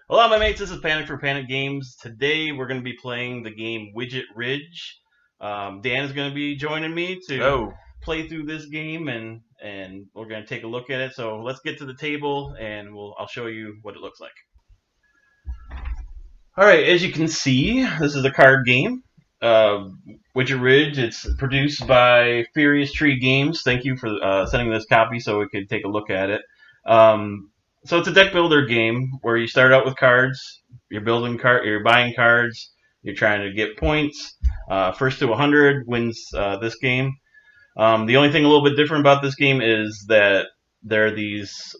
Hello, my mates. This is Panic for Panic Games. Today we're going to be playing the game Widget Ridge. Dan is going to be joining me to Oh, play through this game, and we're going to take a look at it. So let's get to the table, and I'll show you what it looks like. All right, as you can see, this is a card game. Widget Ridge. It's produced by Furious Tree Games. Thank you for sending this copy so we could take a look at it. So it's a deck builder game where you start out with cards. You're buying cards. You're trying to get points. First to 100 wins this game. The only thing a little bit different about this game is that there are these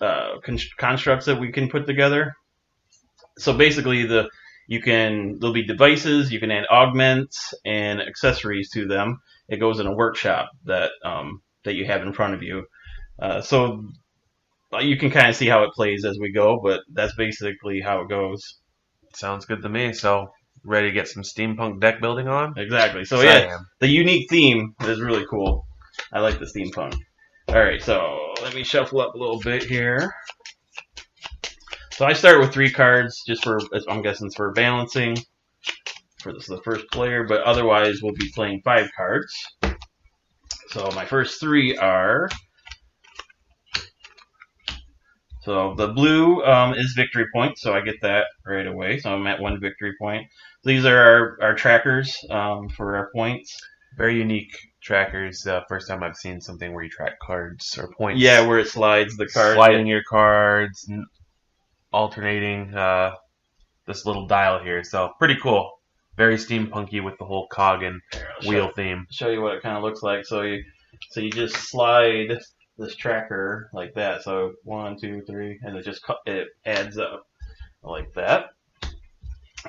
constructs that we can put together. So basically, there'll be devices. You can add augments and accessories to them. It goes in a workshop that you have in front of you. So you can kind of see how it plays as we go, but that's basically how it goes. sounds good to me. So, ready to get some steampunk deck building on? Exactly. So 'Cause I yeah, am. the unique theme is really cool. I like the steampunk. All right, so let me shuffle up a little bit here. So I start with 3 cards, just for I'm guessing it's for balancing for the first player, but otherwise we'll be playing 5 cards. So my first 3 are. So the blue is victory point, so I get that right away. So I'm at 1 victory point. These are our trackers for our points. Very unique trackers. First time I've seen something where you track cards or points. Yeah, where it slides the cards. Sliding your cards, alternating this little dial here. So, pretty cool. Very steampunky with the whole cog and wheel theme. Show you what it kind of looks like. So you just slide this tracker like that. So 1, 2, 3, and it adds up like that.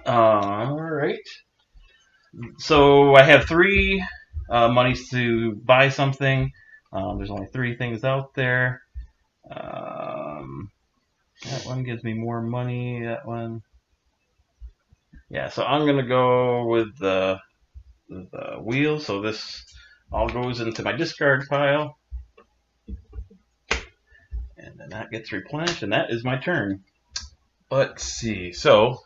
All right. So I have 3 monies to buy something. There's only 3 things out there. That one gives me more money. That one. Yeah, so I'm gonna go with the wheel. So this all goes into my discard pile, and then that gets replenished, and that is my turn. Let's see. So,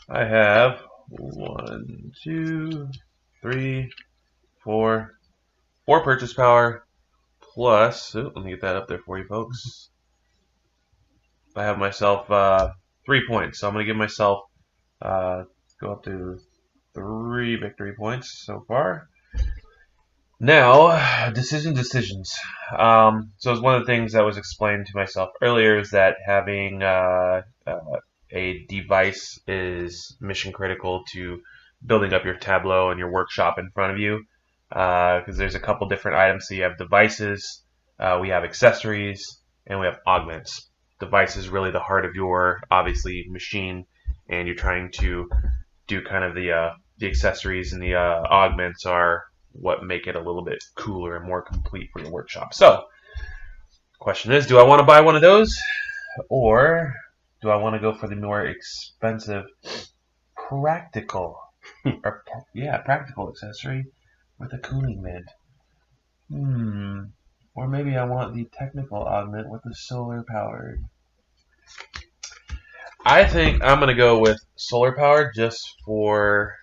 I have 1, 2, 3, 4 purchase power plus. Let me get that up there for you, folks. I have myself 3 points, so I'm going to give myself go up to 3 victory points so far. Now, decisions. So it's one of the things that was explained to myself earlier is that having a device is mission critical to building up your tableau and your workshop in front of you. Because there's a couple different items. So you have devices, we have accessories, and we have augments. Device is really the heart of your, obviously, machine, and you're trying to do kind of the accessories, and the augments are what make it a little bit cooler and more complete for your workshop. So, question is, do I want to buy one of those, or do I want to go for the more expensive practical, practical accessory with a cooling vent? Or maybe I want the technical augment with the solar powered. I think I'm going to go with solar powered just for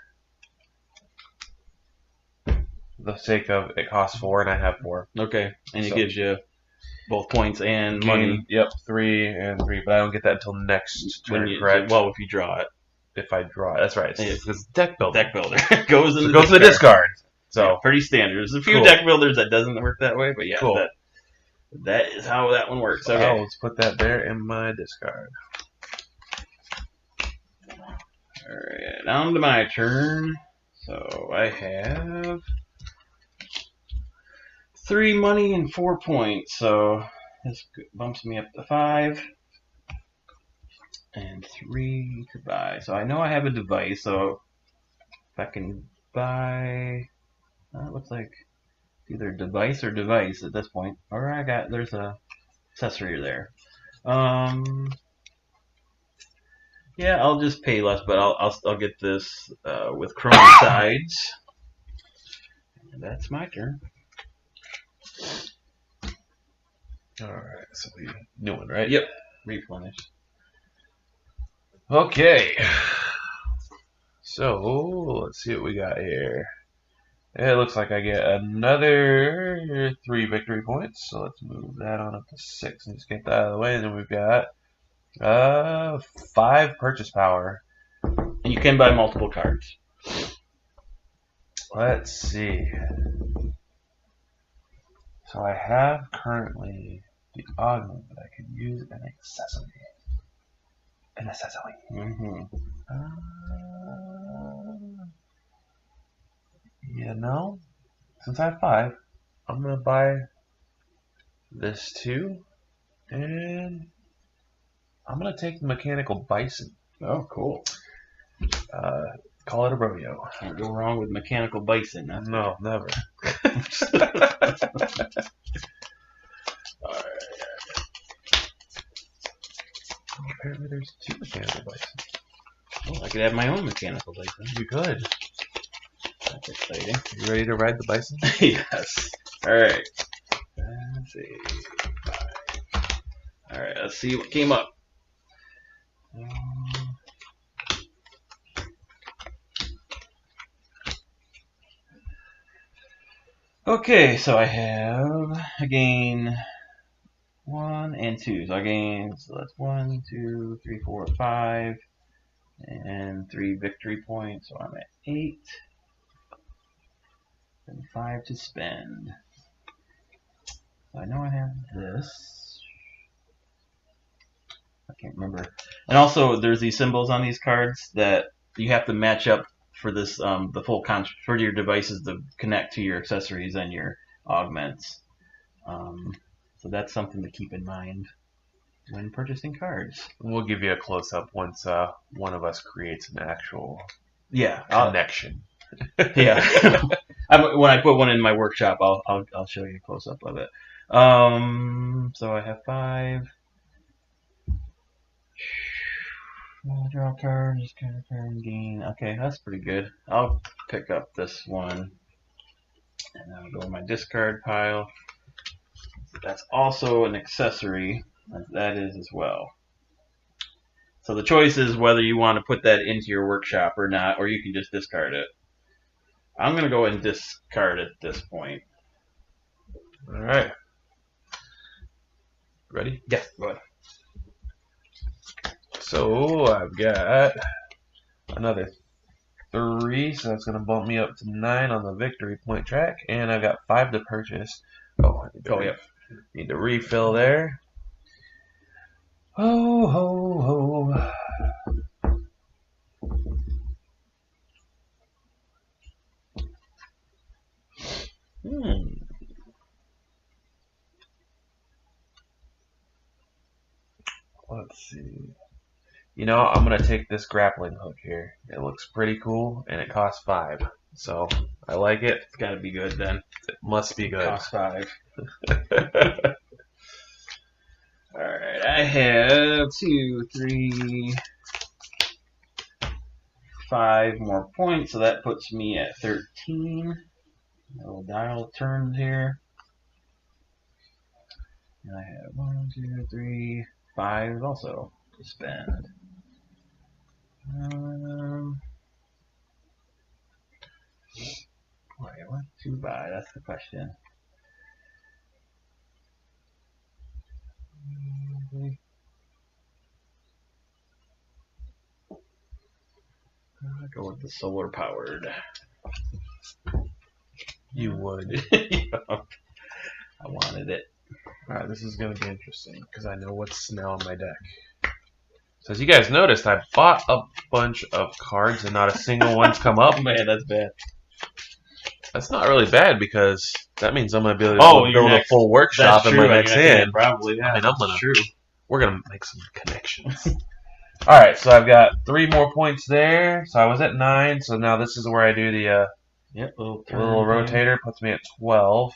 the sake of it costs 4 and I have 4. Okay, and it gives you both points and money. Yep, 3 and 3, but I don't get that until next turn, correct? Well, if you draw it. If I draw it, that's right. It's deck builder. Deck builder goes in the discard. So yeah, pretty standard. There's a few deck builders that doesn't work that way, but yeah, cool. that is how that one works. Okay, let's put that there in my discard. All right, on to my turn. So I have 3 money and 4 points. So this bumps me up to 5. And 3 to buy. So I know I have a device, so if I can buy, it looks like either device or device at this point. Or there's a accessory there. Yeah, I'll just pay less, but I'll get this with chrome sides. And that's my turn. All right, so we new one, right? Yep, replenish. Okay. So let's see what we got here. It looks like I get another 3 victory points. So let's move that on up to 6 and just get that out of the way. And then we've got 5 purchase power. And you can buy multiple cards. Let's see. So I have currently the augment, but I could use an accessory. An accessory. Mm-hmm. You know, since I have 5, I'm gonna buy this too, and I'm gonna take the mechanical bison. Oh, cool. Call it a rodeo. Can't go wrong with mechanical bison. That's No, never. Alright. Apparently, there's 2 mechanical bison. Oh, I could have my own mechanical bison. You could. That's exciting. You ready to ride the bison? Yes. Alright. Let's see. Alright, let's see what came up. Okay, so I gain 1 and 2. So so that's 1, 2, 3, 4, 5, and 3 victory points. So I'm at 8. And 5 to spend. So I know I have this. I can't remember. And also, there's these symbols on these cards that you have to match up for this, the full for your devices to connect to your accessories and your augments. So that's something to keep in mind when purchasing cards. We'll give you a close up once one of us creates an actual connection. Yeah. When I put one in my workshop, I'll show you a close up of it. So I have 5. Draw card, just kind of turn gain. Okay, that's pretty good. I'll pick up this one, and I'll go in my discard pile. That's also an accessory, as that is as well. So the choice is whether you want to put that into your workshop or not, or you can just discard it. I'm going to go and discard it at this point. All right. Ready? Yeah, go ahead. So I've got another 3, so that's going to bump me up to 9 on the victory point track, and I've got 5 to purchase. Need to refill there. Ho, ho, ho. Let's see. You know, I'm going to take this grappling hook here. It looks pretty cool, and it costs 5. So, I like it. It's got to be good then. It must be good. Cost 5. Alright, I have 2, 3, 5 more points, so that puts me at 13. Little dial turns here. And I have 1, 2, 3, 5 also to spend. What to buy? That's the question. I'll go with the solar powered. You would. I wanted it. Alright, this is going to be interesting because I know what's now on my deck. So as you guys noticed, I bought a bunch of cards and not a single one's come up. Man, that's bad. That's not really bad because that means I'm going to be able to build a full workshop in my next hand. Probably, yeah. I mean, we're going to make some connections. Alright, so I've got 3 more points there. So I was at 9, so now this is where I do the little rotator. Puts me at 12.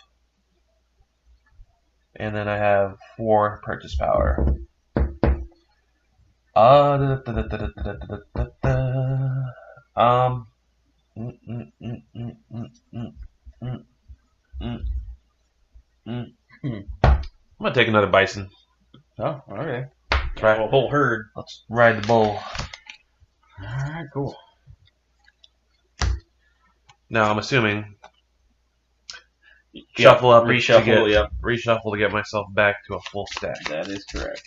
And then I have 4 purchase power. I'm gonna take another bison. Oh, okay. Right. A whole herd. Let's ride the bull. right, cool. Now I'm assuming shuffle up reshuffle to get myself back to a full stack. That is correct.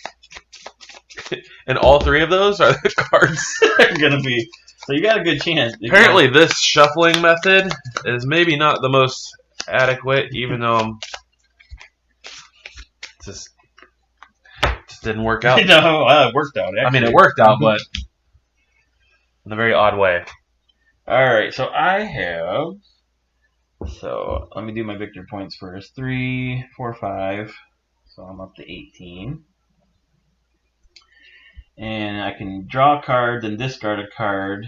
And all three of those are the cards gonna be. So you got a good chance. Apparently, this shuffling method is maybe not the most adequate, even though just didn't work out. No, it worked out. Actually. I mean, it worked out, but in a very odd way. All right, so I have. So let me do my victory points first. 3, 4, 5. So I'm up to 18. And I can draw a card, then discard a card,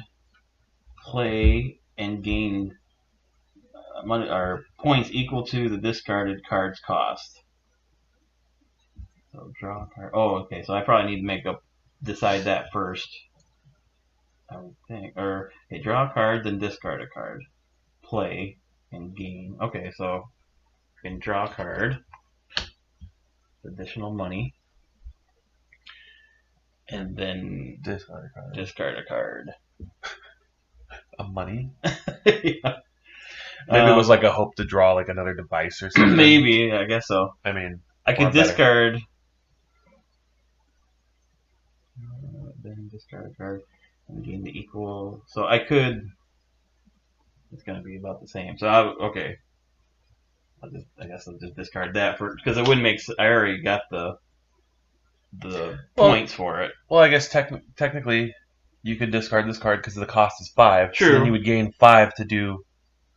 play, and gain money or points equal to the discarded card's cost. So draw a card. Oh, okay. So I probably need to decide that first. I would think. Or okay, draw a card, then discard a card, play, and gain. Okay, so I can draw a card. Additional money. And then discard a card. A money? Yeah. Maybe it was like a hope to draw like another device or something. Maybe, I guess so. I mean, I could discard. Then discard a card and gain the equal. So I could. It's gonna be about the same. So okay. I guess I'll just discard that because it wouldn't make. I already got the points for it. Well, I guess technically, you could discard this card because the cost is 5. True. So then you would gain 5 to do.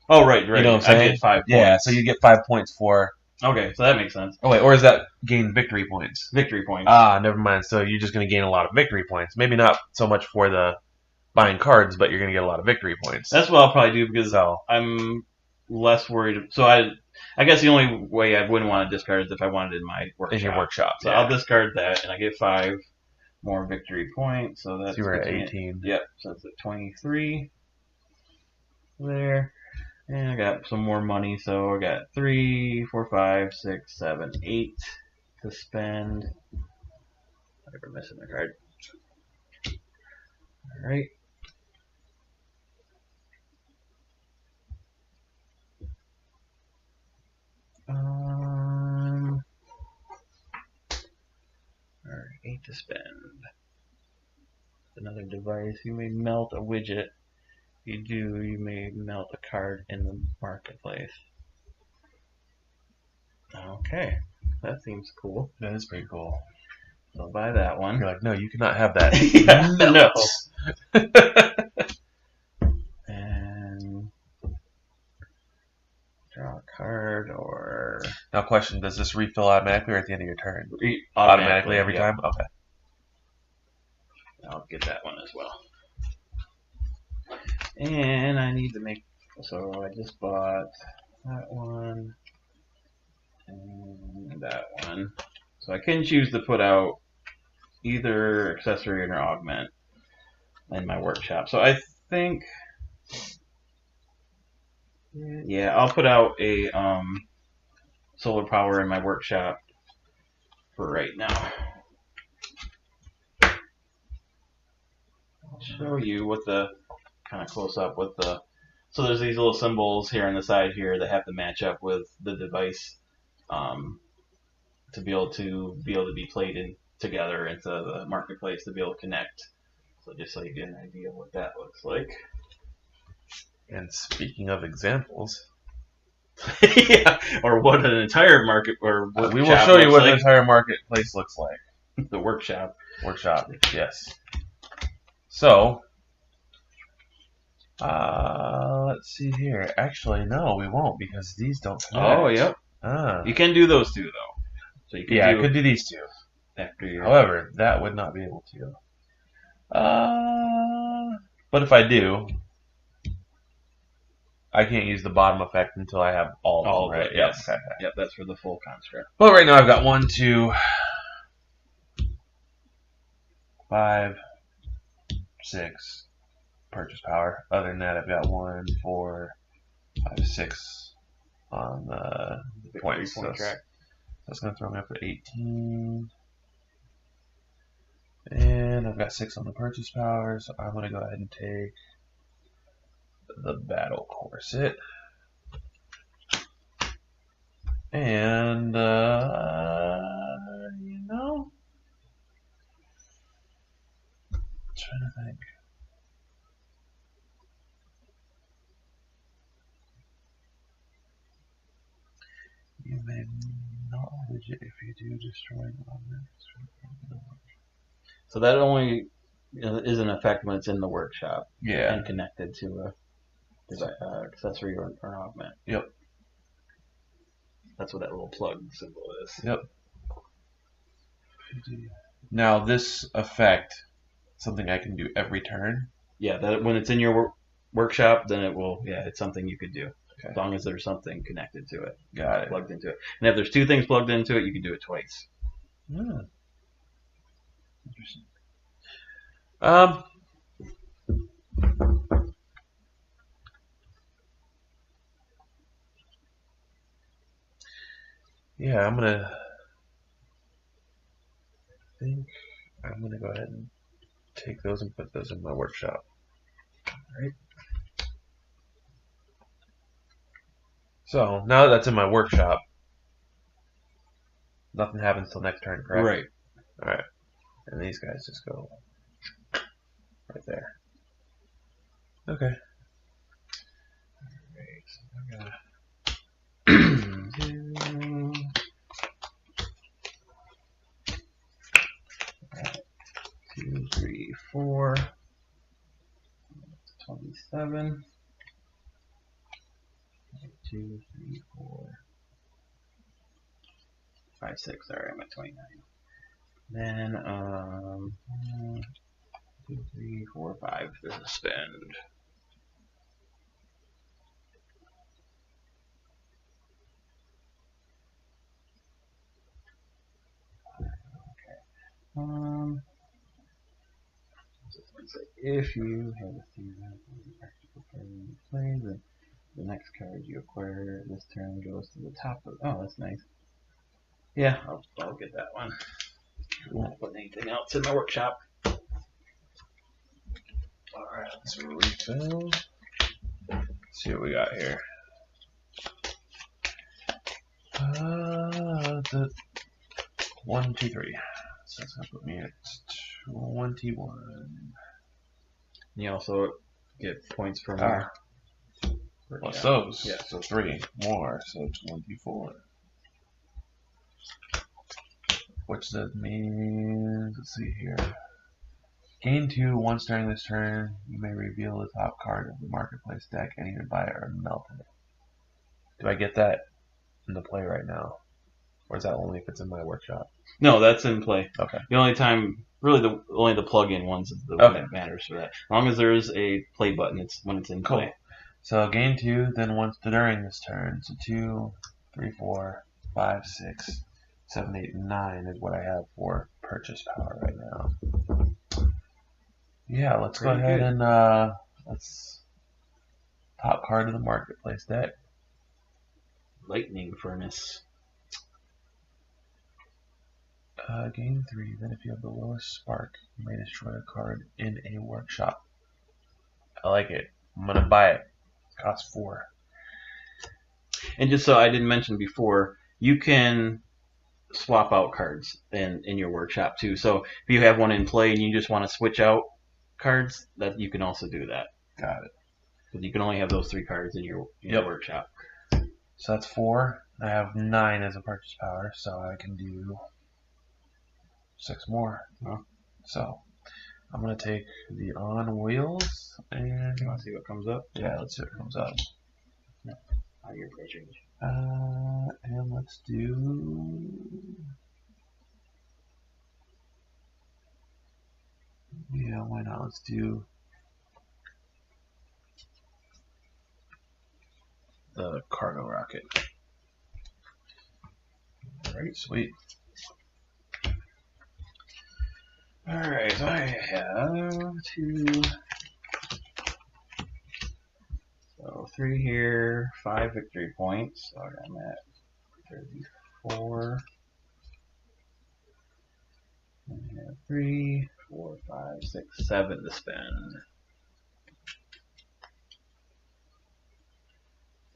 Oh, right. You know what I'm saying? I get 5 points. Yeah, so you get 5 points for. Okay, so that makes sense. Oh wait, or is that gain victory points? Victory points. Ah, never mind. So you're just going to gain a lot of victory points. Maybe not so much for the buying cards, but you're going to get a lot of victory points. That's what I'll probably do because I'm less worried. So I guess the only way I wouldn't want to discard is if I wanted it in my workshop. In your workshop. So I'll discard that, and I get 5 more victory points. So that's. So you're at 18. Yep. So it's at 23. There. And I got some more money, so I got 3, 4, 5, 6, 7, 8 to spend. Whatever, missing the card. Alright. Alright, 8 to spend. Another device. You may melt a widget. If you do, you may melt a card in the marketplace. Okay, that seems cool. That is pretty cool. So I'll buy that one. You're like, no, you cannot have that. Yeah, no. And draw a card or. Now, question: does this refill automatically or at the end of your turn? Automatically every time. Okay. I'll get that one as well. And I need to make. So I just bought that one and that one. So I can choose to put out either accessory or augment in my workshop. So I think, yeah, I'll put out a solar power in my workshop for right now. I'll show you what the kind of close up with the. So there's these little symbols here on the side here that have to match up with the device to be able to be played in together into the marketplace to be able to connect. So just so you get an idea of what that looks like. And speaking of examples, yeah, or what an entire market or workshop we will show you what like. an entire marketplace looks like. The workshop. Yes. So, let's see here. Actually, no, we won't because these don't connect. Oh, yep. You can do those two though. So you can I could do these two. After your. However, that would not be able to. But if I do, I can't use the bottom effect until I have all of them, right? Yes. Okay. Yep, that's for the full construct. Well, right now I've got 1, 2, 5, 6 purchase power. Other than that, I've got 1, 4, 5, 6 on the points. Point track. That's going to throw me up to 18. And I've got 6 on the purchase power, so I'm going to go ahead and take the battle corset. And, you know, I'm trying to think. You may not widget if you do destroy an object. So that only is in effect when it's in the workshop Yeah. and connected to a accessory or augment. Yep. That's what that little plug symbol is. Yep. Now this effect, something I can do every turn. Yeah, that when it's in your workshop, then it will. Yeah, it's something you could do Okay. as long as there's something connected to it, Got it. plugged into it. And if there's 2 things plugged into it, you can do it twice. Hmm. Interesting. Yeah, I'm gonna go ahead and take those and put those in my workshop. All right. So now that that's in my workshop, nothing happens till next turn, correct? Right. All right. And these guys just go right there. Okay. Two, three, 4. 27. 2, 3, 4, 5, 6. Sorry, I'm at 29. Then 1, 2, 3, 4, 5. There's a spend. If you have a season practical card in play, then the next card you acquire this turn goes to the top of. Oh, that's nice. Yeah, I'll get that one. I won't put anything else in my workshop. Alright, let's refill. Let's see what we got here. The 1, 2, 3. So that's gonna put me at 21. You also get points from What's those? Yeah. So 3 more, so 24. Which that means, let's see here. Gain 2 once during this turn. You may reveal the top card of the marketplace deck and either buy it or melt it. Do I get that into play right now? Or is that only if it's in my workshop? No, that's in play. Okay. The only time, really, only the plug-in ones is the one that matters for that. As long as there is a play button, it's when it's in play. So gain 2, then once during this turn. So 2, 3, 4, 5, 6, 7, 8, 9 is what I have for purchase power right now. Yeah, let's go ahead and let's top card of the marketplace deck. Lightning Furnace. Gain 3, then if you have the lowest spark, you may destroy a card in a workshop. I like it. I'm gonna buy it. It costs 4. And just so I didn't mention before, you can swap out cards in your workshop too. So if you have one in play and you just want to switch out cards, that you can also do that. Got it. Because you can only have those 3 cards in your workshop. So that's 4. I have 9 as a purchase power, so I can do 6 more. Oh. So I'm gonna take the on wheels and You want to see what comes up? yeah, let's see what comes up. Out of your play change. And let's do why not? Let's do the cargo rocket. Alright, sweet. Alright, so I have 2. So 3 here, 5 victory points. So I'm at 34. I have 3, 4, 5, 6, 7 to spend.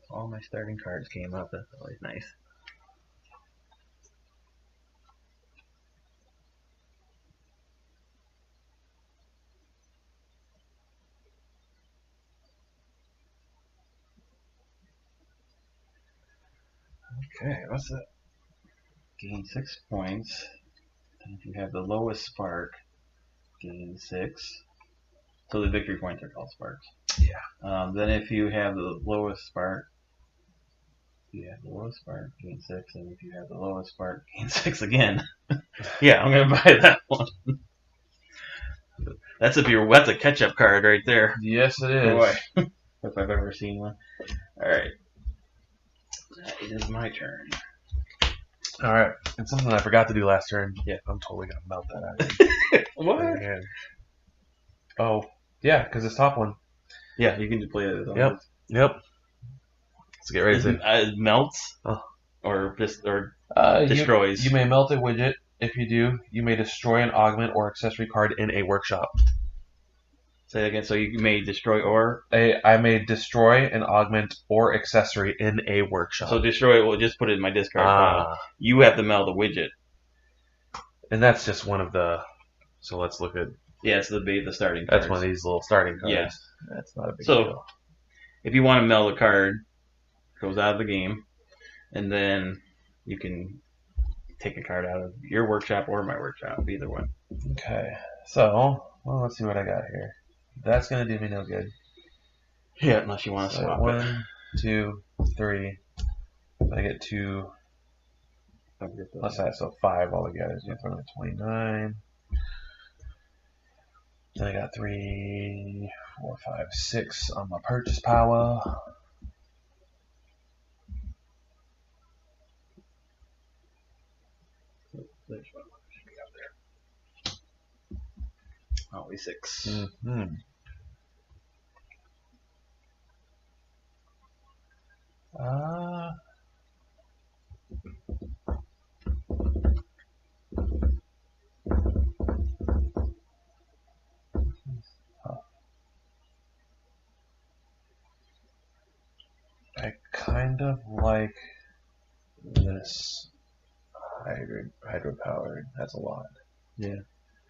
All my starting cards came up. That's always nice. Okay, what's that? Gain 6 points. And if you have the lowest spark, gain 6. So the victory points are called sparks. Yeah. Then if you have the lowest spark, gain 6. And if you have the lowest spark, gain 6 again. Yeah, I'm going to buy that one. That's a catch-up card right there. Yes, it is. Boy, if I've ever seen one. Alright. It is my turn. All right. And something I forgot to do last turn. Yeah. I'm totally going to melt that out of your What? hand. Oh, yeah, because it's top one. Yeah, you can just play it. Yep. Let's get ready to. It melts? Oh. Or destroys? You may melt a widget. If you do, you may destroy an augment or accessory card in a workshop. Say that again. So you may destroy or? I may destroy an augment or accessory in a workshop. So destroy it, we'll just put it in my discard pile. You have to melt a widget. And that's just one of the... So let's look at... Yeah, it's the starting That's cards. one of these little starting cards. Yeah. That's not a big So, deal. if you want to melt a card, it goes out of the game, and then you can take a card out of your workshop or my workshop, either one. Okay. So, well, let's see what I got here. That's going to do me no good. Yeah, unless you want to swap it. 1, 2, 3. I get 2. Plus that, so 5 altogether. So I'm at 29. Then I got 3, 4, 5, 6 on my purchase power. Always 6. Mm-hmm. I kind of like this hydro-powered. That's a lot. Yeah.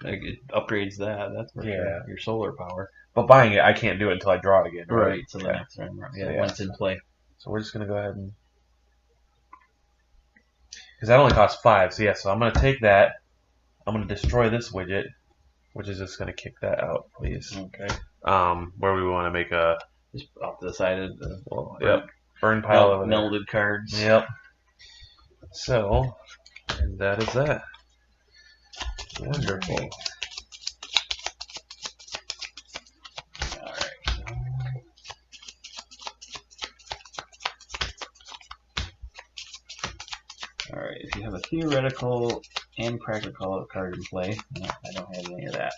Like it upgrades that. That's for sure. Your solar power. But buying it, I can't do it until I draw it again. Right. So the next round. Yeah, So, once in play. So we're just going to go ahead and... Because that only costs 5. So yeah, so I'm going to take that. I'm going to destroy this widget, which is just going to kick that out, please. Okay. Where we want to make a... Just off to the side of the burn pile over there. Melded cards. Yep. So, and that is that. Wonderful. Alright. Alright, if you have a theoretical and practical card in play, no, I don't have any of that.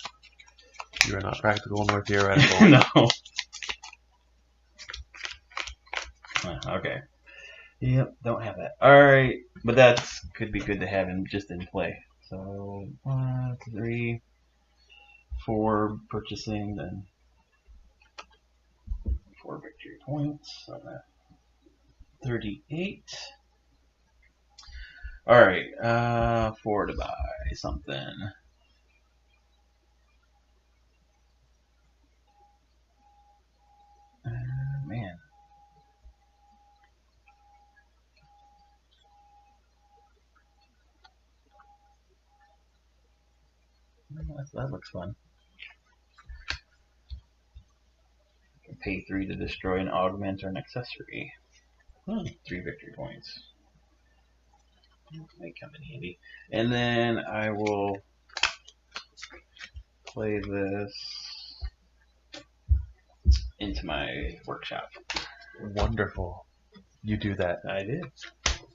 You are not practical nor theoretical. No. Okay. Yep, don't have that. Alright, but that's could be good to have just in play. So 1, 3, 4 purchasing, then 4 victory points. So I'm at 38. Alright, 4 to buy something. Man. That looks fun. I can pay 3 to destroy an augment or an accessory. 3 victory points. Might come in handy. And then I will play this into my workshop. Wonderful. You do that. I did.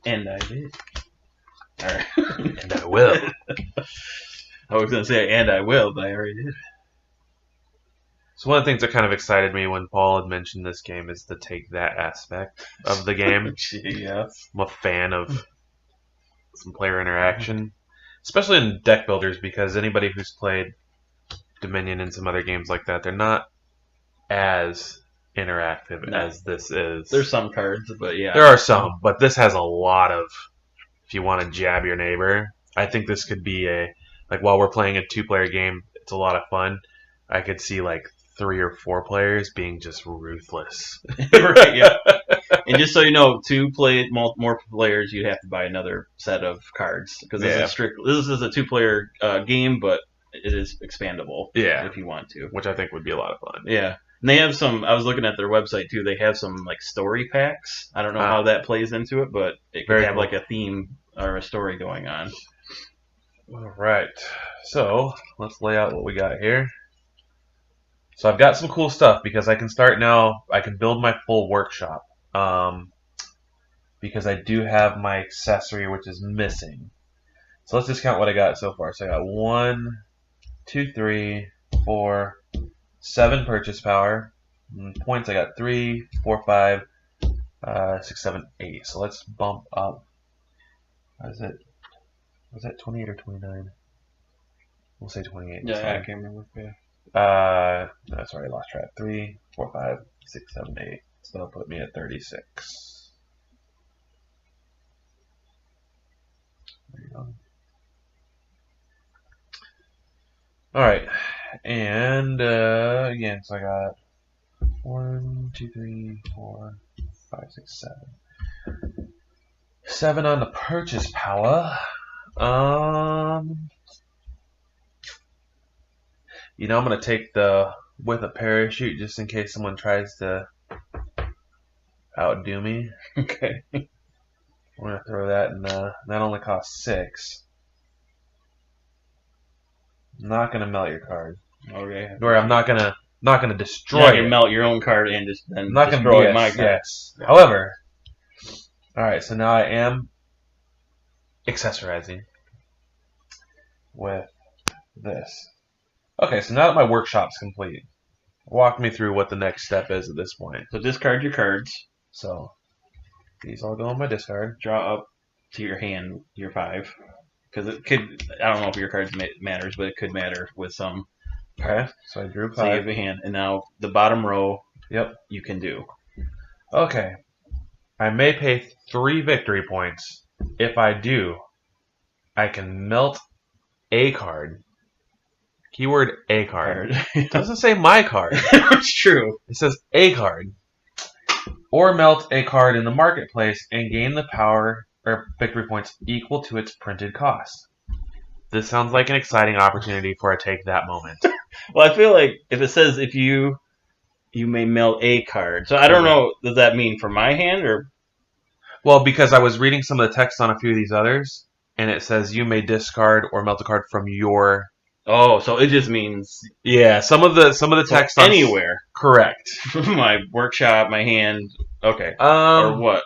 And I did. Alright. And I will. I was going to say, and I will, but I already did. So one of the things that kind of excited me when Paul had mentioned this game is to take that aspect of the game. Yes. I'm a fan of some player interaction. especially in deck builders, because anybody who's played Dominion and some other games like that, they're not as interactive No. as this is. There's some cards, but yeah. There are some, but this has a lot of. If you want to jab your neighbor, I think this could be while we're playing a 2-player game, it's a lot of fun. I could see like 3 or 4 players being just ruthless. Right, yeah. And just so you know, to play more players, you have to buy another set of cards because this is this is a 2-player game, but it is expandable. Yeah, if you want to, which I think would be a lot of fun. Yeah, and they have some. I was looking at their website too. They have some like story packs. I don't know how that plays into it, but it could have like a theme or a story going on. All right, so let's lay out what we got here. So I've got some cool stuff because I can start now. I can build my full workshop because I do have my accessory, which is missing. So let's just count what I got so far. So I got 1, 2, 3, 4, 7 purchase power. Points I got 3, 4, 5, 6, 7, 8. So let's bump up. Was that 28 or 29? We'll say 28. Yeah, I can't remember. Yeah. No, sorry, I lost track. 3, 4, 5, 6, 7, 8. So that'll put me at 36. There you go. Alright, and again, so I got 1, 2, 3, 4, 5, 6, 7. 7 on the purchase power. You know, I'm going to take the with a parachute just in case someone tries to outdo me. Okay. I'm going to throw that in. That only costs 6. I'm not going to melt your card. Okay. Or I'm not going to destroy You're not it. gonna melt your own card and just then I'm not going to destroy my card. Yes. However, all right. So now I am accessorizing with this. Okay, so now that my workshop's complete, walk me through what the next step is at this point. So discard your cards. So these all go on my discard. Draw up to your hand your 5. Because it could, I don't know if your cards matters, but it could matter with some. Okay, so I drew 5. So you have a hand. And now the bottom row, yep, you can do. Okay. I may pay 3 victory points. If I do, I can melt a card. Keyword a card. It doesn't say my card. It's true. It says a card. Or melt a card in the marketplace and gain the power or victory points equal to its printed cost. This sounds like an exciting opportunity for a take that moment. Well, I feel like if it says if you may melt a card. So I don't know, does that mean for my hand or? Well, because I was reading some of the text on a few of these others, and it says you may discard or melt a card from your. Oh, so it just means some of the text on anywhere. Correct. My workshop, my hand. Okay. Or what?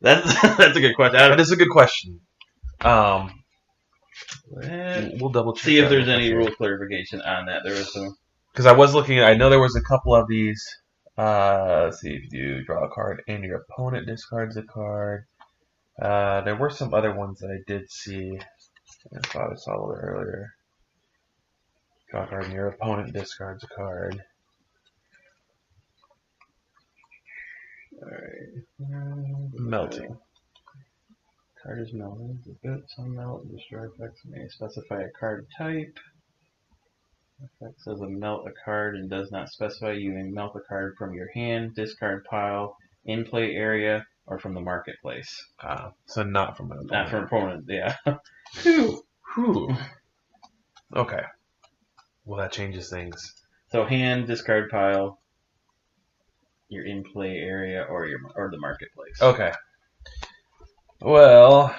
That's a good question. That is a good question. We'll double check. See if there's any rule clarification on that. There was some. Because I was looking. I know there was a couple of these. Let's see if you draw a card and your opponent discards a card. There were some other ones that I did see. I thought I saw a little earlier. Draw a card and your opponent discards a card. Alright. Melting. Card is melted. The bits on melt. Destroy effects may specify a card type. Effect says a melt a card and does not specify. You may melt a card from your hand, discard pile, in play area, or from the marketplace. So not from an opponent. Not from an opponent, yeah. Whew. Okay. Well, that changes things. So hand, discard pile, your in play area, or the marketplace. Okay. Well.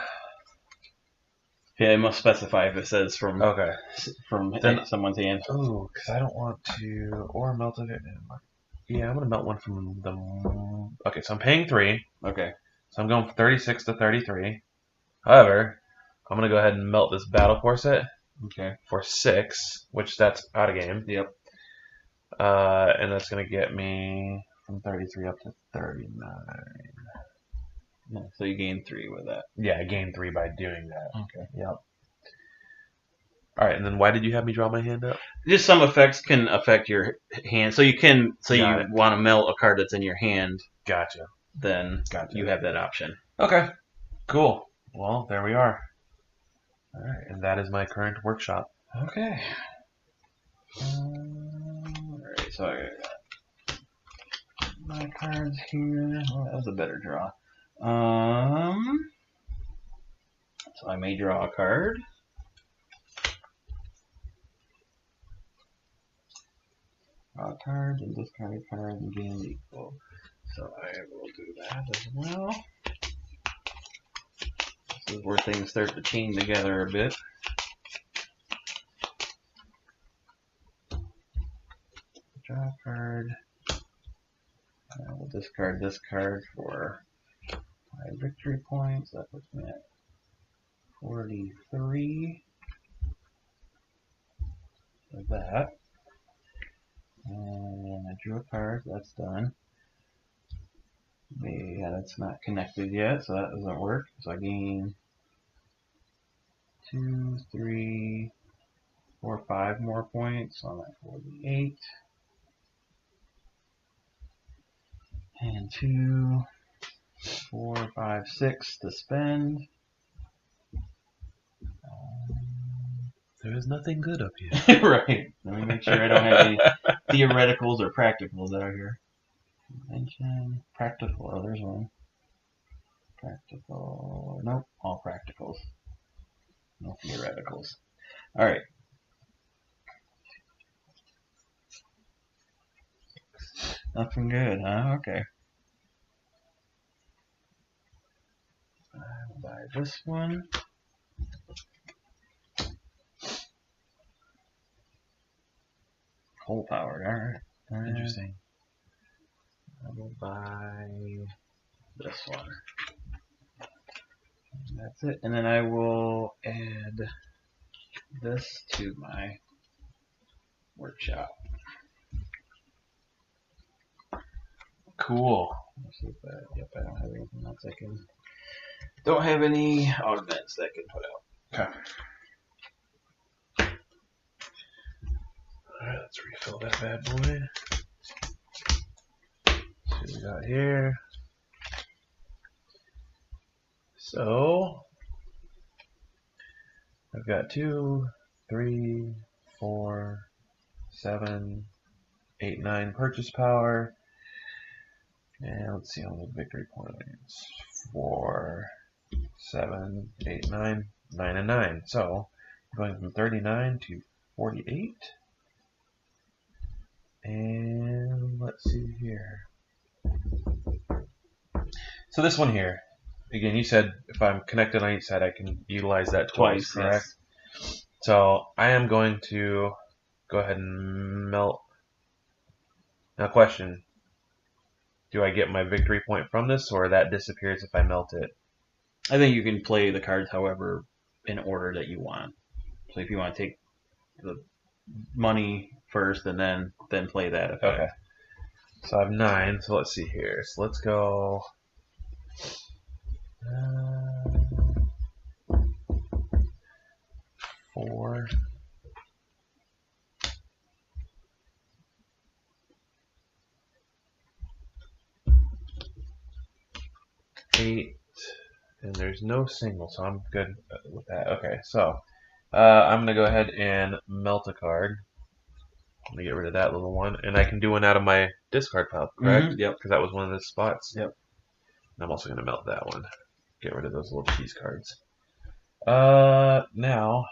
Yeah, it must specify if it says from someone's hand. Oh, because I don't want to or melt it. Yeah, I'm gonna melt one from the. Okay, so I'm paying 3. Okay. So I'm going from 36 to 33. However, I'm gonna go ahead and melt this battle core set. Okay. For 6, which that's out of game. Yep. And that's gonna get me from 33 up to 39. Yeah, so you gain 3 with that. Yeah, I gained 3 by doing that. Okay. Yep. All right, and then why did you have me draw my hand up? Just some effects can affect your hand. So you can say Got you it. want to melt a card that's in your hand, Gotcha. then Gotcha. you have that option. Okay. Cool. Well, there we are. All right, and that is my current workshop. Okay. Alright, so I got my cards here. Oh, that was a better draw. So I may draw a card. Draw a card and discard a card and gain equal. So I will do that as well. This is where things start to chain together a bit. Draw a card. I will discard this card for my victory points. That puts me at 43 for that. And I drew a card, so that's done. Yeah, that's not connected yet, so that doesn't work. So I gain 2, 3, 4, 5 more points, so I'm at 48. And 2, 4, 5, 6 to spend. There is nothing good up here. Right. Let me make sure I don't have any theoreticals or practicals out here. Convention, practical. Oh, there's one. Practical. Nope, all practicals. No theoreticals. All right. Nothing good, huh? Okay. I'll buy this one. Coal powered, alright. Interesting. I will buy this one. And that's it. And then I will add this to my workshop. Cool. Let's see if yep, I don't have anything else I can. Don't have any augments that I can put out. Okay. Alright, let's refill that bad boy. See what we got here. So, I've got 2, 3, 4, 7, 8, 9 purchase power. And let's see on the victory points. 4, 7, 8, 9, 9 and 9. So, going from 39 to 48. And let's see here. So this one here, again, you said if I'm connected on each side, I can utilize that twice, correct? Yes. So I am going to go ahead and melt. Now, question: do I get my victory point from this, or that disappears if I melt it? I think you can play the cards however in order that you want. So if you want to take the money first and then play that effect. Okay. So I have 9. So let's see here. So let's go. 4. 8, and there's no single, so I'm good with that. Okay, so I'm gonna go ahead and melt a card. I'm gonna get rid of that little one, and I can do one out of my discard pile, correct? Yep. Because that was one of the spots. Yep. And I'm also gonna melt that one. Get rid of those little cheese cards. Now.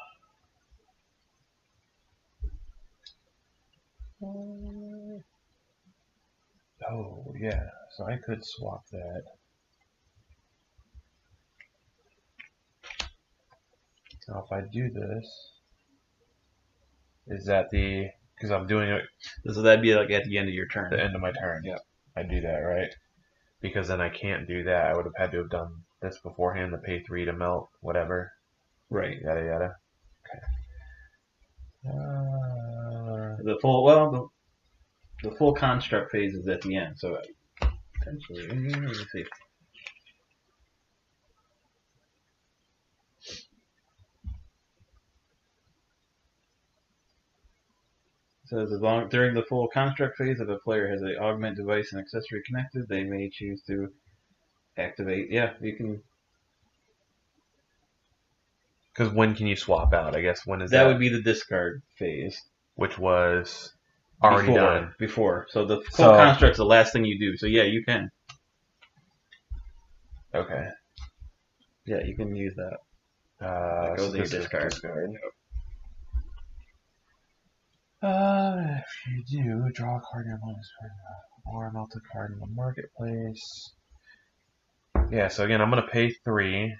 Oh yeah, so I could swap that. Now if I do this, is that the, because I'm doing it, so that'd be like at the end of your turn. The end of my turn. Yep. I do that, right? Because then I can't do that. I would have had to have done this beforehand to pay 3 to melt, whatever. Right. Yada yada. Okay. The full construct phase is at the end, so potentially, let me see. says as long during the full construct phase, if a player has an augment device and accessory connected, they may choose to activate. Yeah, you can. Because when can you swap out? I guess when is That that? would be the discard phase. Which was already done. Before. So the full So- construct's the last thing you do. So yeah, you can. Okay. Yeah, you can use that. That goes in your discard. If you do, draw a card in your bonus card, or melt a card in the marketplace. Yeah, so again, I'm going to pay 3.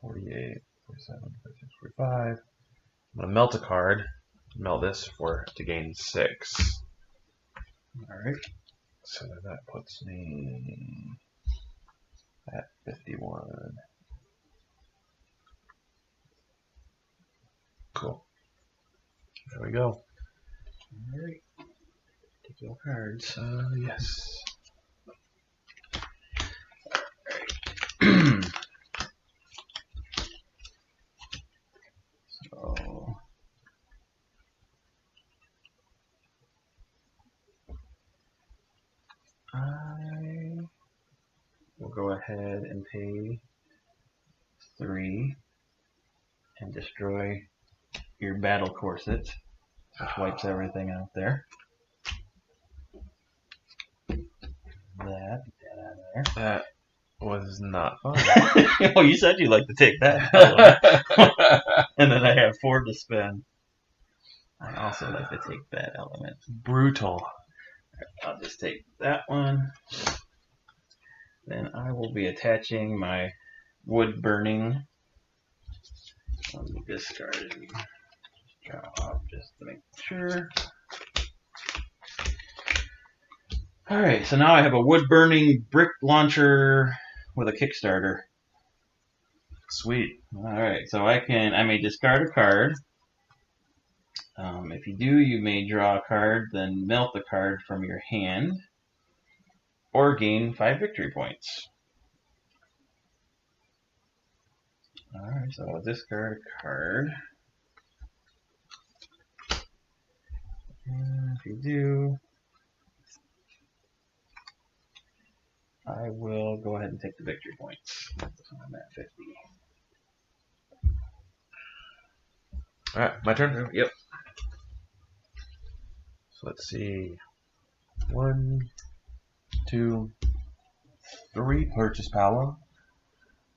48, 47, 46, 45. I'm going to melt a card. Melt this to gain 6. Alright. So that puts me at 51. Cool. There we go. Alright. Take your cards. Yes. So I will go ahead and pay 3 and destroy your battle corset, which wipes everything out there. That out of there. That was not fun. Well, you said you'd like to take that. And then I have 4 to spend. I also like to take that element. Brutal. I'll just take that one. Then I will be attaching my wood burning. Let me discard it and draw off just to make sure. Alright, so now I have a wood burning brick launcher with a Kickstarter. Sweet. Alright, so I may discard a card. If you do, you may draw a card, then melt the card from your hand, or gain 5 victory points. Alright, so I'll discard a card. And if you do, I will go ahead and take the victory points. So I'm at 50. Alright, my turn? Yep. So let's see. 1, 2, 3 purchase power.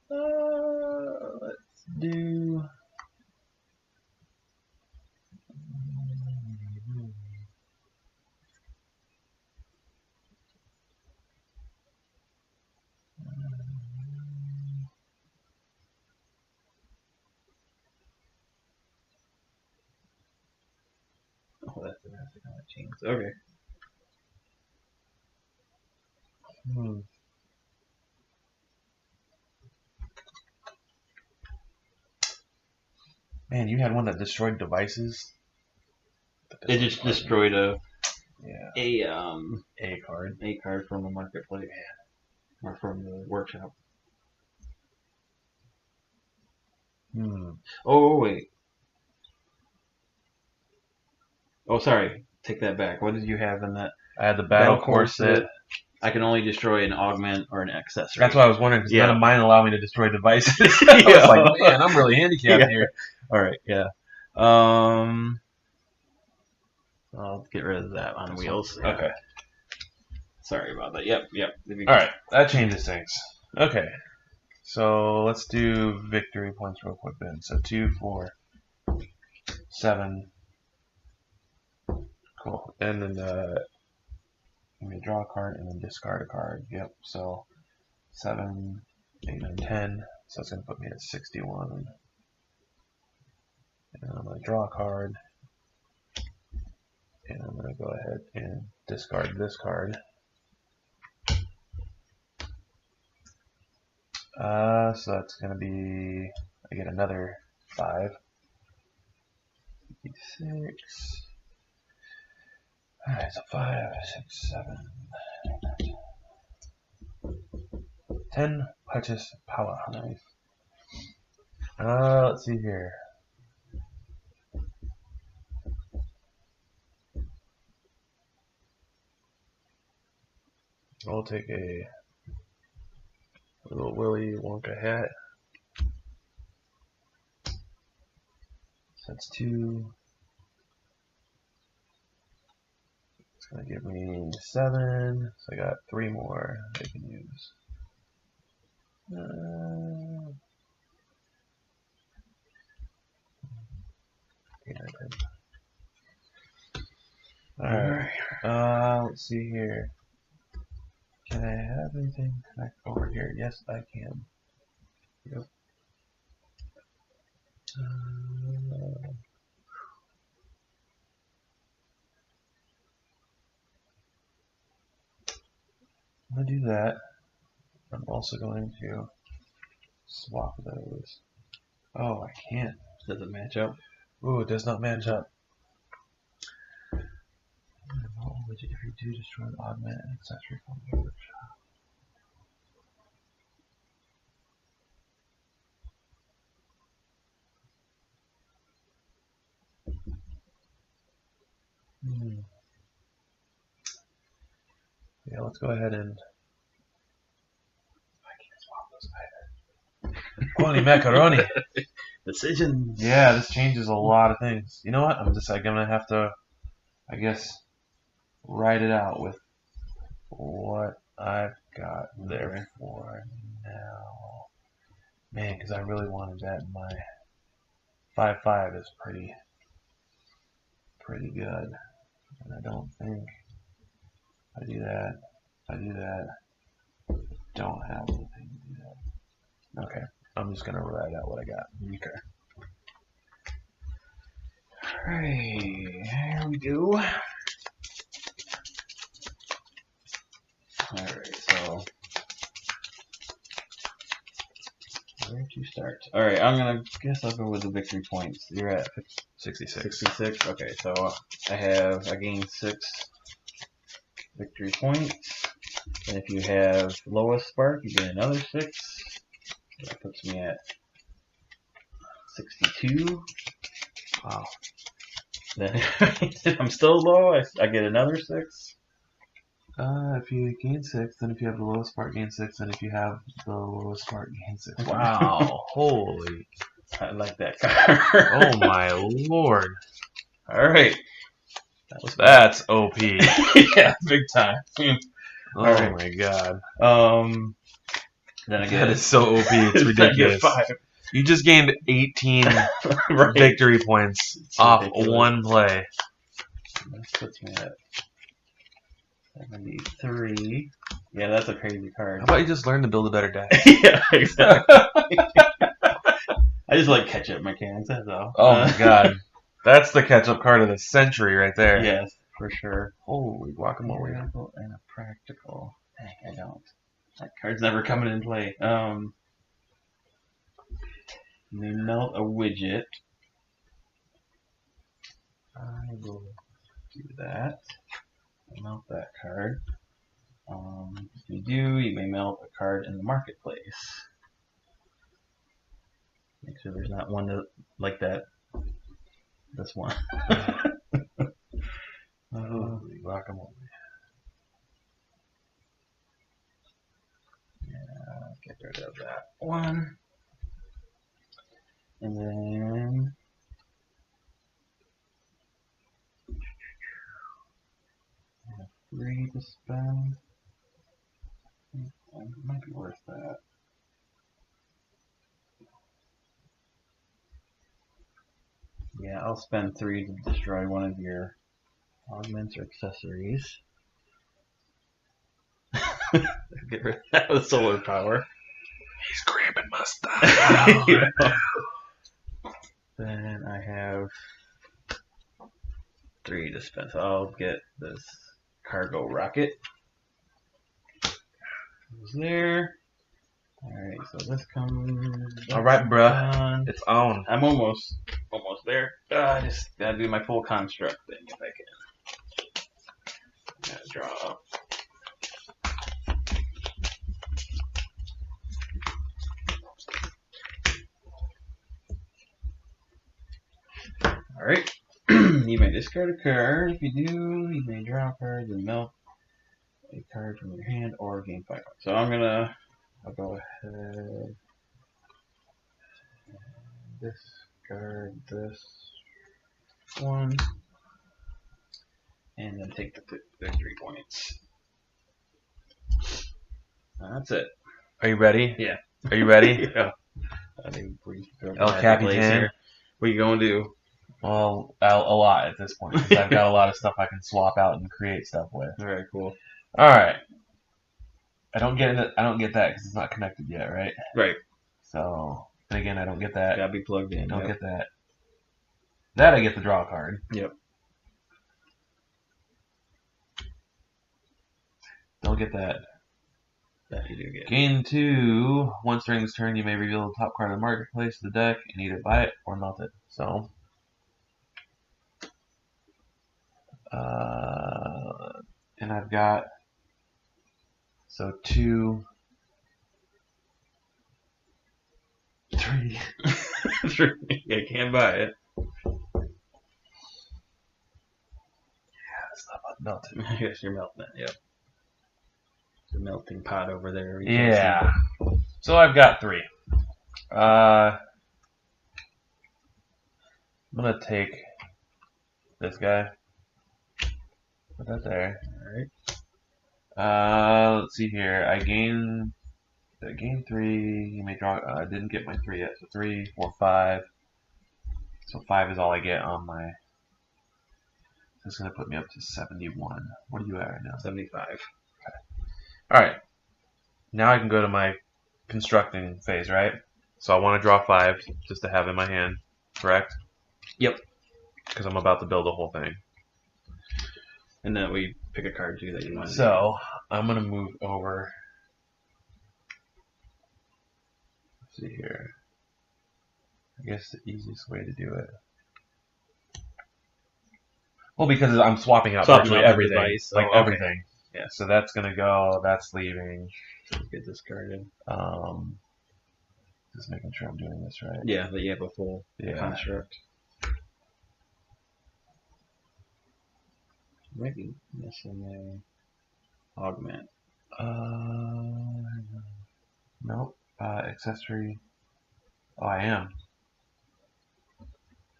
Let's do. Oh, that's the kind of change. Okay. Man, you had one that destroyed devices. It just destroyed a card. A card from the marketplace. Or from the workshop. Oh, wait. Oh, sorry. Take that back. What did you have in that? I had the battle corset. I can only destroy an augment or an accessory. That's what I was wondering, because none of mine allow me to destroy devices. I was like, man, I'm really handicapped here. Alright, yeah. I'll get rid of that on wheels. Okay. Sorry about that. Yep. Alright, that changes things. Okay. So let's do victory points real quick then. So 2, 4, 7. Cool. And then let me draw a card and then discard a card. Yep. So 7, 8, 9, 10. So it's going to put me at 61. And I'm going to draw a card. And I'm going to go ahead and discard this card. So that's going to be, I get another 5. 6. Alright, so 5, 6, 7, 10 purchase power. Nice. Let's see here. I'll take a little Willy Wonka hat. That's 2. It's gonna give me 7. So I got 3 more I can use. Alright. Let's see here. Can I have anything back over here? Yes, I can. Yep. I'm gonna do that. I'm also going to swap those. Oh, I can't. Does it match up? Ooh, it does not match up. If you do destroy an augment and accessory from the workshop. Yeah, let's go ahead and. I can't swap those either. Holy macaroni! Decisions. Yeah, this changes a lot of things. You know what? I'm gonna have to, I guess, write it out with what I've got there for now. Man, because I really wanted that in my 5/5 is pretty good. And I don't think if I do that, don't have anything to do that. Okay, I'm just gonna write out what I got. Okay. Alright, here we go. Alright, so where to start? Alright, I'll go with the victory points. You're at 66. 66? Okay, so I gain 6 victory points. And if you have lowest spark, you get another 6. That puts me at 62. Wow. Then if I'm still low, I get another 6. If you gain 6, then if you have the lowest spark, gain 6, and if you have the lowest spark, gain 6. Wow. Holy. I like that card. Oh my lord. Alright. That's OP. Yeah, big time. Oh right. my god. Then again, that is so OP, it's ridiculous. You just gained 18 right. victory points off one play. That puts me at 73. Yeah, that's a crazy card. How about you just learn to build a better deck? Yeah, exactly. I just like catch-up mechanics, that's all. Oh my god. That's the catch-up card of the century right there. Yes, for sure. Holy guacamole. And a practical. Dang, I don't. That card's never coming in play. They melt a widget. I will do that. I'll melt that card. If you do, you may melt a card in the marketplace. Make sure there's not one like that. This one. Holy guacamole. Yeah, get rid of that one. And then I have 3 to spend. It might be worth that. Yeah, I'll spend 3 to destroy one of your augments or accessories. Get rid of that with solar power. He's grabbing my style. Yeah. Then I have 3 to spend, so I'll get this cargo rocket. Goes there. Alright, so this comes. Alright, bruh. Done. It's on. I'm almost there. I just gotta do my full construct thing if I can. Gotta draw. Alright. You may discard a card. If you do, you may draw a card and melt a card from your hand or gain 5 points. So I'll go ahead. Discard this one, and then take the 3 points. That's it. Are you ready? Yeah. Are you ready? Yeah. I think El Capitan. What are you going to do? Well, a lot at this point, because I've got a lot of stuff I can swap out and create stuff with. All right, cool. All right. I don't get that because it's not connected yet, right? Right. So, and again, I don't get that. Gotta be plugged in. Don't get that. That I get to draw a card. Yep. Don't get that. That you do get. Gain 2. Once during this turn, you may reveal the top card of the marketplace to the deck and either buy it or melt it. So, and I've got 2, 3. I can't buy it. Yeah, it's not about melting. Yes, you're melting it. Yep. The melting pot over there. Yeah. So I've got 3. I'm gonna take this guy. Put that there. All right. Let's see here. I gain 3. You may draw. I didn't get my 3 yet. So 3, 4, 5. So 5 is all I get on my. This is gonna put me up to 71. What are you at right now? 75. Okay. All right. Now I can go to my constructing phase, right? So I want to draw 5 just to have in my hand, correct? Yep. Because I'm about to build a whole thing. And then we pick a card too that you want to So I'm gonna move over. Let's see here. I guess the easiest way to do it. Well, because I'm swapping out virtually everything, device, like everything. Yeah. So that's gonna go. That's leaving. Get discarded. Just making sure I'm doing this right. Yeah, that you have a full Yeah. construct. Might be missing a augment. Nope. Accessory. Oh, I am.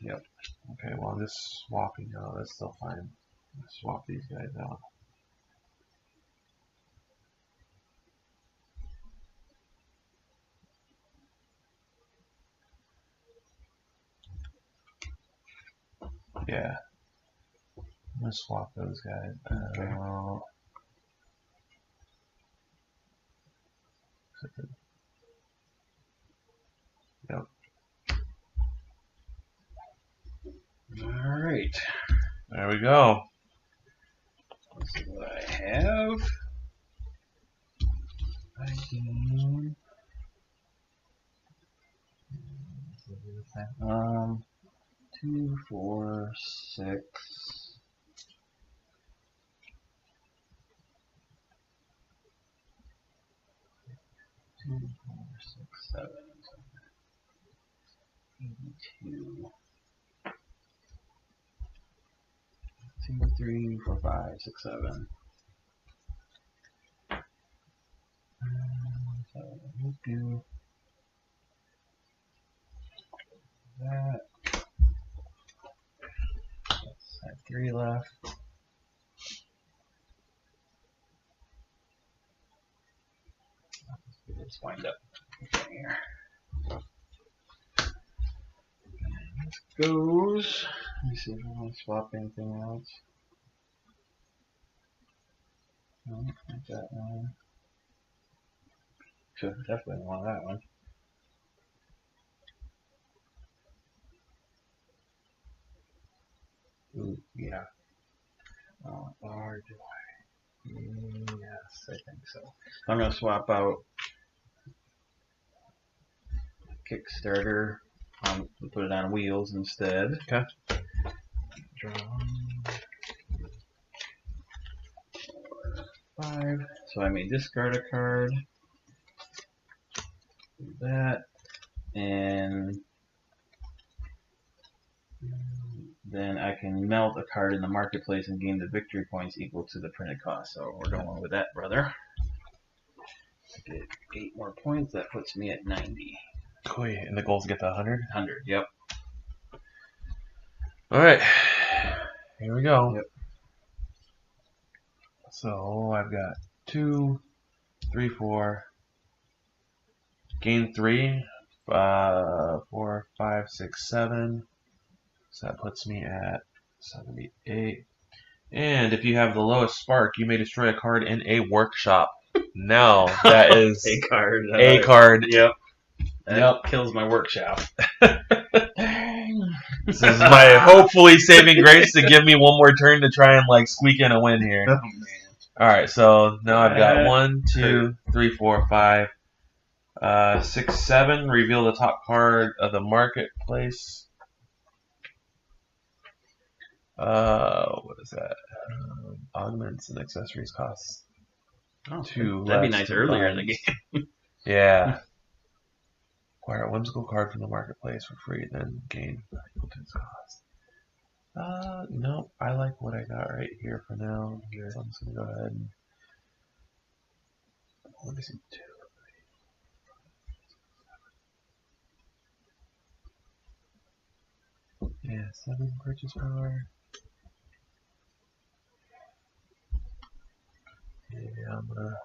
Yep. Okay, well, I'm just swapping out. That's still fine. Let's swap these guys out. Yeah. I'm going to swap those guys. Okay. Yep. Alright. There we go. Let's see what I have. I 2, 4, 6. 2, 4, 6, 7. 82. 2, 3, 4, 5, 6, 7. So we'll do that. Let's have 3 left. Let's wind up here. This goes. Let me see if I want to swap anything else. No, not that one. Sure, definitely want that one. Ooh, yeah. Or do I? Yes, I think so. I'm going to swap out Kickstarter. Put it on wheels instead. Okay. Draw 5. So I may discard a card. Do that. And then I can melt a card in the marketplace and gain the victory points equal to the printed cost. So we're going with that, brother. Get 8 more points. That puts me at 90. Cool. And the goals get to 100? 100, yep. Alright. Here we go. Yep. So I've got 2, 3, 4. Gain 3. 4, 5, 6, 7. So that puts me at 78. And if you have the lowest spark, you may destroy a card in a workshop. Now that is a card. a card. Yep. That kills my workshop. This is my hopefully saving grace to give me one more turn to try and like squeak in a win here. Oh man. Alright, so now I've got 1, 2, 3, 4, 5, 6, 7. Reveal the top card of the marketplace. What is that? Augments and accessories costs. Oh, 2 that'd be less nice earlier in the funds. game. Yeah. Acquire a whimsical card from the marketplace for free, then gain equal to its cost. No, I like what I got right here for now. So I'm just gonna go ahead and let me see 2, 3. Yeah, 7 purchase power. Yeah, I'm gonna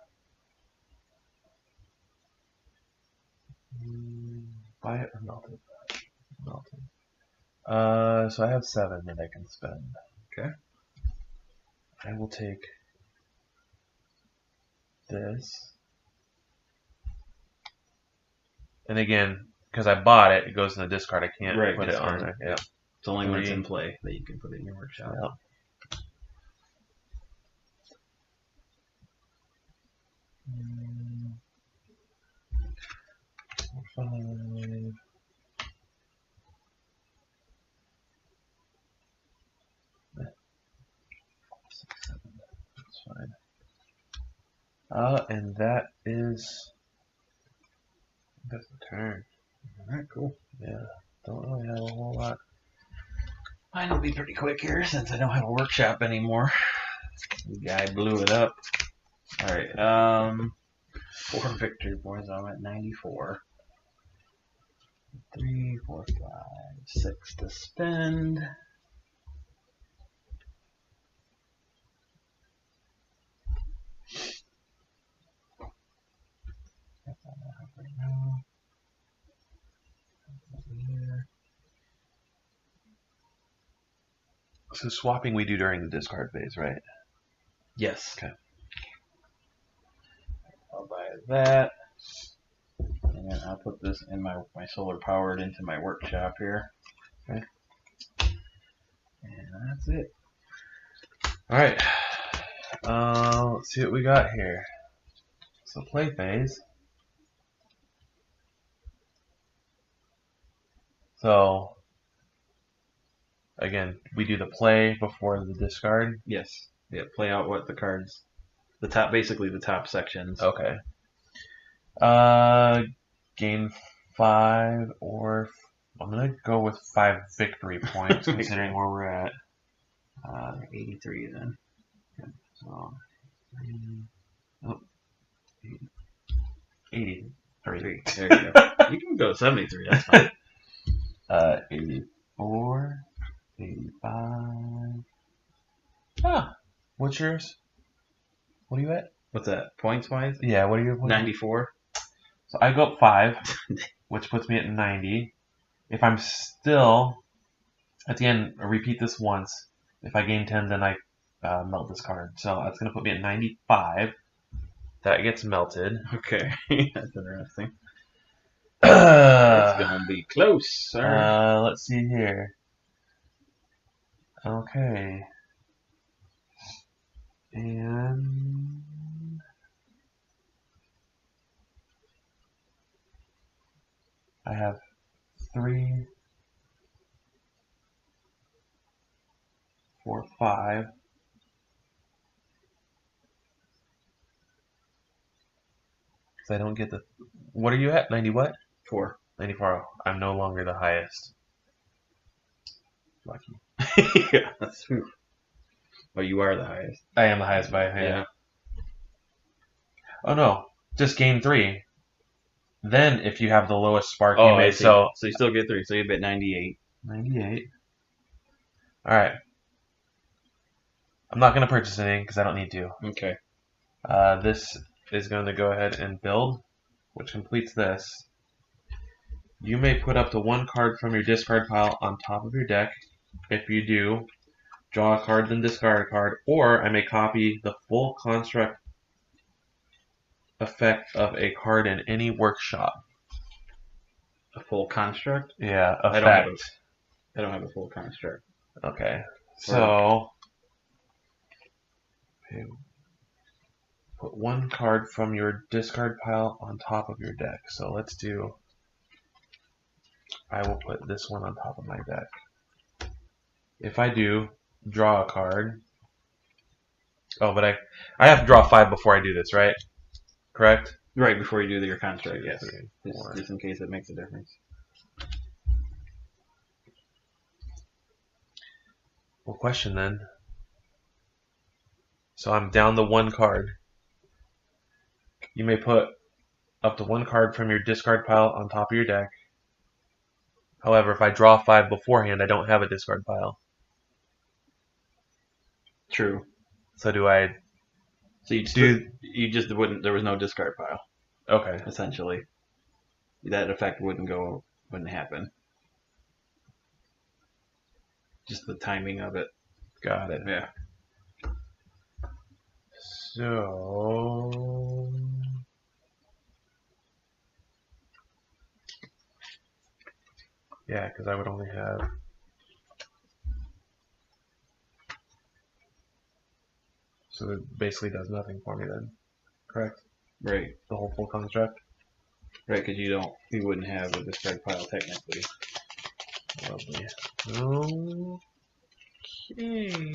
buy it or melt it. Melt it. So I have 7 that I can spend. Okay. I will take this. And again, because I bought it, it goes in the discard. I can't put it on there. Yeah. It's only when it's in play that you can put it in your workshop. Yep. Five. Six, 7. That's fine. And that's the turn. Alright, cool. Yeah. Don't really have a whole lot. Mine will be pretty quick here since I don't have a workshop anymore. The guy blew it up. Alright, 4 victory points. I'm at 94. 3, 4, 5, 6 to spend. Right now. So swapping we do during the discard phase, right? Yes. Okay. I'll buy that. And then I'll put this in my solar powered into my workshop here. Okay. And that's it. Alright. Let's see what we got here. So play phase. So again, we do the play before the discard. Yes. Yeah, play out what the cards, the top, basically the top sections. Okay. Gain 5 or I'm gonna go with 5 victory points considering where we're at. 83 then. So 83. There you go. You can go 73. That's fine. 84, 85. Ah, what's yours? What are you at? What's that? Points wise? Yeah, what are your points? 94. So I go up 5, which puts me at 90. If I'm still at the end, I repeat this once. If I gain 10, then I melt this card. So that's going to put me at 95. That gets melted. Okay, that's interesting. It's It's gonna be close, sir. let's see here. Okay. And I have 3, 4, 5. Because I don't get the. What are you at? 90 what? 4. 94. I'm no longer the highest. Lucky. Yeah, that's true. Oh, you are the highest. I am the highest by a hand. Oh no, just gain 3. Then if you have the lowest spark, you Oh, may I see. so So you still get 3. So you bet 98. 98. All right. I'm not going to purchase anything because I don't need to. Okay. This is going to go ahead and build, which completes this. You may put up to 1 card from your discard pile on top of your deck. If you do, draw a card, then discard a card, or I may copy the full construct effect of a card in any workshop. A full construct? Yeah, I don't have a full construct. Okay. So put 1 card from your discard pile on top of your deck. So let's do. I will put this one on top of my deck. If I do, draw a card. Oh, but I have to draw 5 before I do this, right? Correct? Right before you do your construct, yes. 3, Just in case it makes a difference. Well, question then. So I'm down to 1 card. You may put up to 1 card from your discard pile on top of your deck. However, if I draw 5 beforehand, I don't have a discard pile. True. So do I? So you just wouldn't. There was no discard pile. Okay. Essentially, that effect wouldn't happen. Just the timing of it. Got it. Yeah. So yeah, because I would only have. So it basically does nothing for me then, correct? Right. The whole full construct. Right, because you wouldn't have a discard pile technically. Lovely. Okay.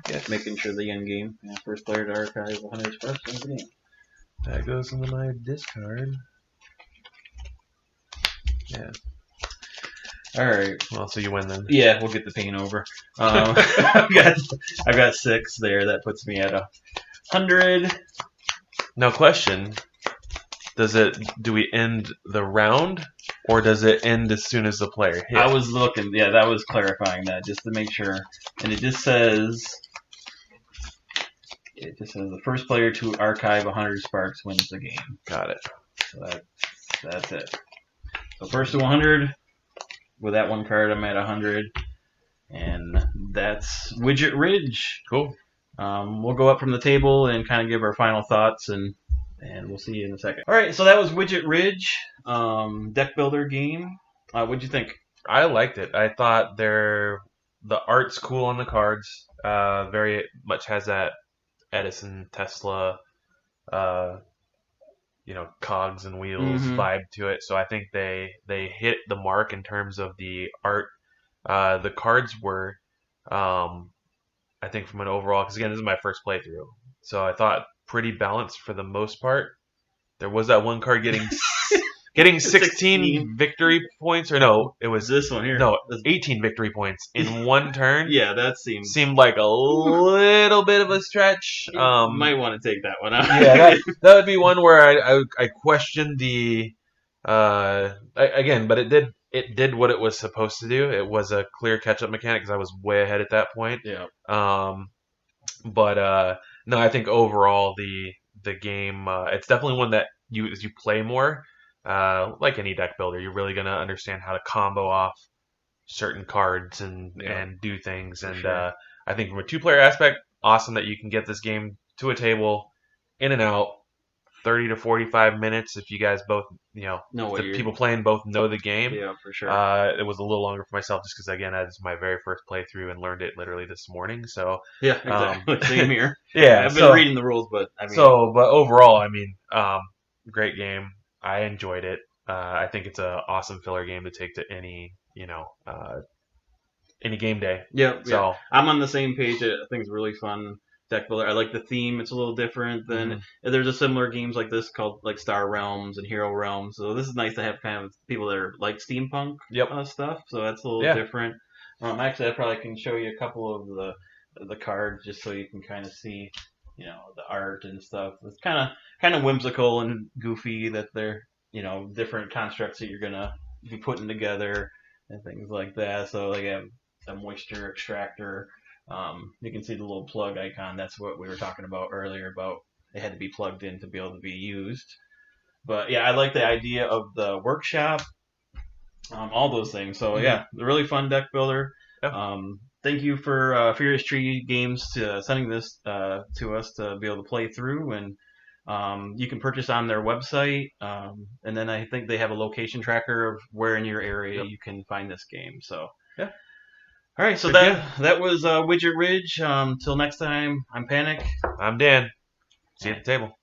Yes. Making sure the end game. Yeah, first player to archive 100 sparks in the game. That goes into my discard. Yeah. All right. Well, so you win then. Yeah, we'll get the pain over. I've got 6 there. That puts me at 100. Now, question: do we end the round, or does it end as soon as the player hits? I was looking. Yeah, that was clarifying that just to make sure. And it just says the first player to archive 100 sparks wins the game. Got it. So that's it. So first to 100. With that 1 card, I'm at 100. And that's Widget Ridge. Cool. We'll go up from the table and kind of give our final thoughts, and we'll see you in a second. All right, so that was Widget Ridge, deck builder game. What'd you think? I liked it. I thought the art's cool on the cards. Very much has that Edison, Tesla, cogs and wheels vibe to it. So I think they hit the mark in terms of the art. The cards were, I think, from an overall, because again, this is my first playthrough, so I thought pretty balanced for the most part. There was that 1 card getting 16 victory points, or no, it was this one here. No, 18 victory points in 1 turn. Yeah, that seemed like a little bit of a stretch. Might want to take that one out. Yeah, that would be one where I questioned the again, but it did what it was supposed to do. It was a clear catch up mechanic because I was way ahead at that point. Yeah. But no, I think overall the game it's definitely one that as you play more, like any deck builder, you're really gonna understand how to combo off certain cards and do things. And sure. I think from a 2-player aspect, awesome that you can get this game to a table, in and out, 30 to 45 minutes if you guys both, the people playing both know the game. Yeah, for sure. It was a little longer for myself just because, again, this is my very first playthrough and learned it literally this morning. So yeah, exactly. Same here. Yeah, I've been reading the rules, but but overall, great game. I enjoyed it. I think it's an awesome filler game to take to any game day. Yeah. So I'm on the same page. I think it's really fun deck builder. I like the theme. It's a little different than there's a similar games like this called like Star Realms and Hero Realms. So this is nice to have kind of people that are like steampunk stuff. So that's a little different. Actually, I probably can show you a couple of the cards just so you can kind of see, the art and stuff. It's kind of whimsical and goofy that they're, different constructs that you're gonna be putting together and things like that. So like have a moisture extractor. You can see the little plug icon. That's what we were talking about earlier about it had to be plugged in to be able to be used. But yeah, I like the idea of the workshop, all those things. So Mhm. yeah, a really fun deck builder. Yeah. Thank you for Furious Tree Games to sending this to us to be able to play through, and you can purchase on their website. And then I think they have a location tracker of where in your area Yep. you can find this game. So Yeah. all right, so Good deal. that was Widget Ridge. Till next time, I'm Panic. I'm Dan. See you All at right. the table.